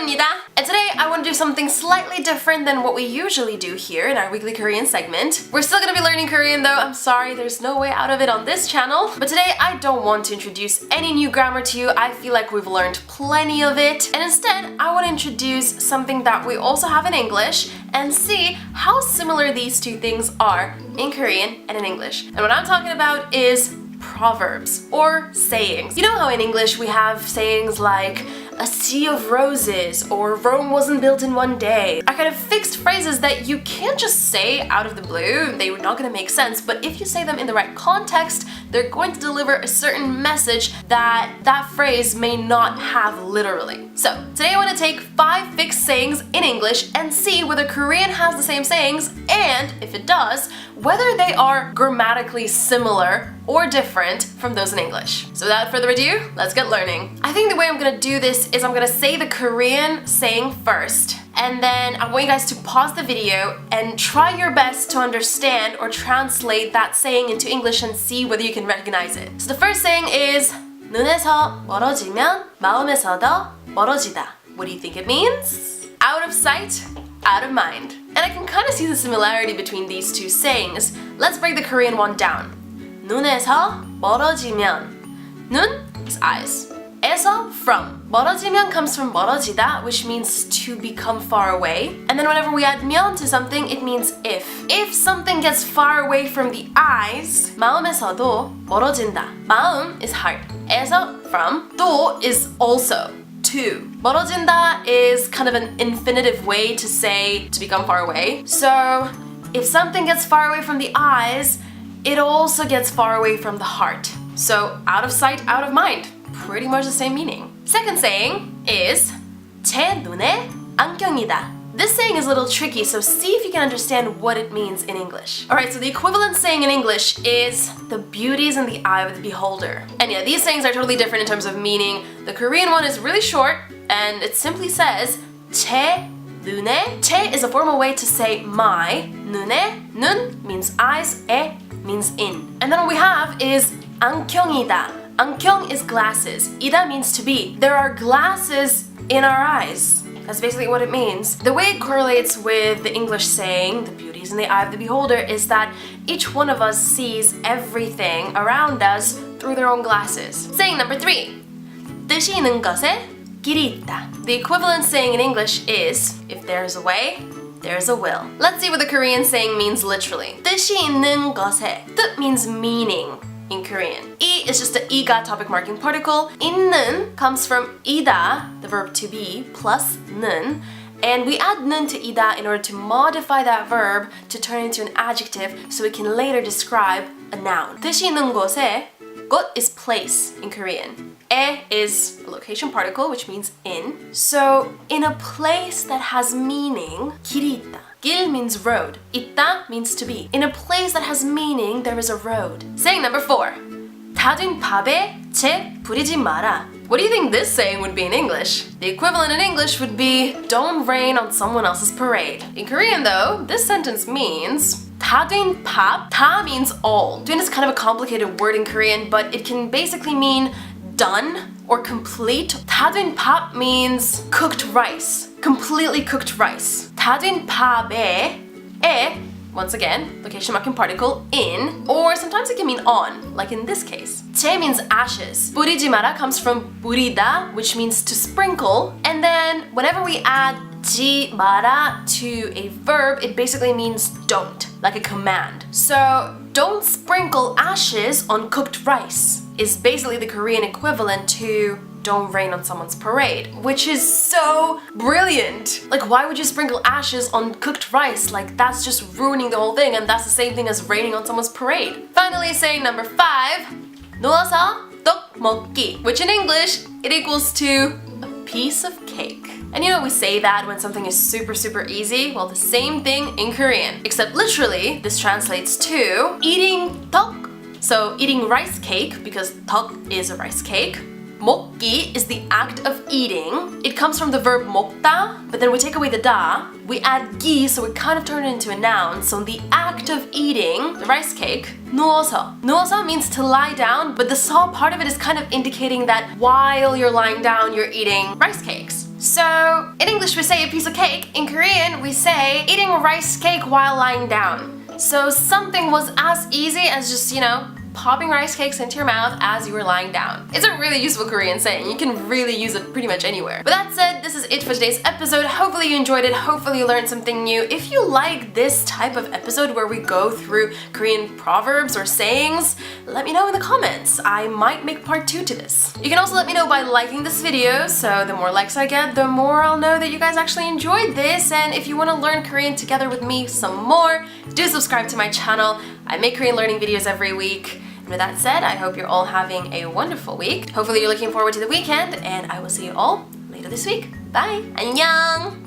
안녕입니다. And today I want to do something slightly different than what we usually do here in our weekly Korean segment. We're still going to be learning Korean though. I'm sorry, there's no way out of it on this channel. But today I don't want to introduce any new grammar to you. I feel like we've learned plenty of it. And instead, I want to introduce something that we also have in English and see how similar these two things are in Korean and in English. And what I'm talking about is proverbs or sayings. You know how in English we have sayings like a sea of roses or Rome wasn't built in one day are kind of fixed phrases that you can't just say out of the blue. They're not going to make sense, but if you say them in the right context, they're going to deliver a certain message that that phrase may not have literally. So today I want to take 5 fixed sayings in English and see whether Korean has the same sayings, and if it does, whether they are grammatically similar or different from those in English. So without further ado, let's get learning. I think the way I'm gonna do this is I'm gonna say the Korean saying first, and then I want you guys to pause the video and try your best to understand or translate that saying into English and see whether you can recognize it. So the first saying is 눈에서 멀어지면 마음에서 더 멀어지다. What do you think it means? Out of sight, out of mind. And I can kind of see the similarity between these two sayings. Let's break the Korean one down. 눈에서 멀어지면. 눈 is eyes. 에서 from. 멀어지면 comes from 멀어지다, which means to become far away. And then whenever we add 면 to something, it means if. If something gets far away from the eyes, 마음에서도 멀어진다. 마음 is heart. 에서 from. 도 is also. To. 멀어진다 is kind of an infinitive way to say to become far away. So if something gets far away from the eyes, it also gets far away from the heart. So out of sight, out of mind. Pretty much the same meaning. Second saying is 제 눈에 안경이다. This saying is a little tricky, so see if you can understand what it means in English. Alright, so the equivalent saying in English is the beauty is in the eye of the beholder. And yeah, these sayings are totally different in terms of meaning. The Korean one is really short, and it simply says 제 눈에. 제 is a formal way to say my. 눈에. 눈 means eyes. 에 means in. And then what we have is 안경이다. 안경 is glasses. 이다 means to be. There are glasses in our eyes. That's basically what it means. The way it correlates with the English saying, the beauty is in the eye of the beholder, is that each one of us sees everything around us through their own glasses. Saying number 3. 뜻이 있는 것에 길이 있다. The equivalent saying in English is, if there's a way, there's a will. Let's see what the Korean saying means literally. 뜻이 있는 것에. 뜻 means meaning in Korean. 이 is just the 이가 topic marking particle. 있는 comes from 이다, the verb to be, plus 는. And we add 는 to 이다 in order to modify that verb to turn into an adjective so we can later describe a noun. 뜻이 있는 곳에, 곳 is place in Korean. 에 is a location particle, which means in. So, in a place that has meaning, 길이 있다. 길 means road. 있다 means to be. In a place that has meaning, there is a road. Saying number 4. 다 된 밥에 재 부리지 마라. What do you think this saying would be in English? The equivalent in English would be don't rain on someone else's parade. In Korean though, this sentence means 다 된 밥. 다 means all. 된 is kind of a complicated word in Korean, but it can basically mean done or complete. 다 된 밥 means cooked rice. Completely cooked rice. 다 된 밥에 에, once again, location marking particle, in, or sometimes it can mean on, like in this case. 재 means ashes. 뿌리지 마라 comes from 뿌리다, which means to sprinkle, and then whenever we add 지 마라 to a verb, it basically means don't, like a command. So, don't sprinkle ashes on cooked rice is basically the Korean equivalent to don't rain on someone's parade, which is so brilliant. Like, why would you sprinkle ashes on cooked rice? Like, that's just ruining the whole thing, and that's the same thing as raining on someone's parade. Finally, saying number 5, 누워서 떡 먹기, which in English, it equals to a piece of cake. And you know we say that when something is super easy? Well, the same thing in Korean. Except literally, this translates to eating 떡. So eating rice cake, because 떡 is a rice cake. 먹기 is the act of eating. It comes from the verb 먹다, but then we take away the da. We add 기, so we kind of turn it into a noun. So the act of eating the rice cake, 누워서. 누워서 means to lie down, but the 서 part of it is kind of indicating that while you're lying down, you're eating rice cakes. So, in English we say a piece of cake. In Korean we say eating rice cake while lying down. So something was as easy as just, popping rice cakes into your mouth as you were lying down. It's a really useful Korean saying. You can really use it pretty much anywhere. With that said, this is it for today's episode. Hopefully you enjoyed it. Hopefully you learned something new. If you like this type of episode where we go through Korean proverbs or sayings, let me know in the comments. I might make part 2 to this. You can also let me know by liking this video, so the more likes I get, the more I'll know that you guys actually enjoyed this. And if you want to learn Korean together with me some more, do subscribe to my channel. I make Korean learning videos every week. And with that said, I hope you're all having a wonderful week. Hopefully you're looking forward to the weekend, and I will see you all later this week. Bye! 안녕!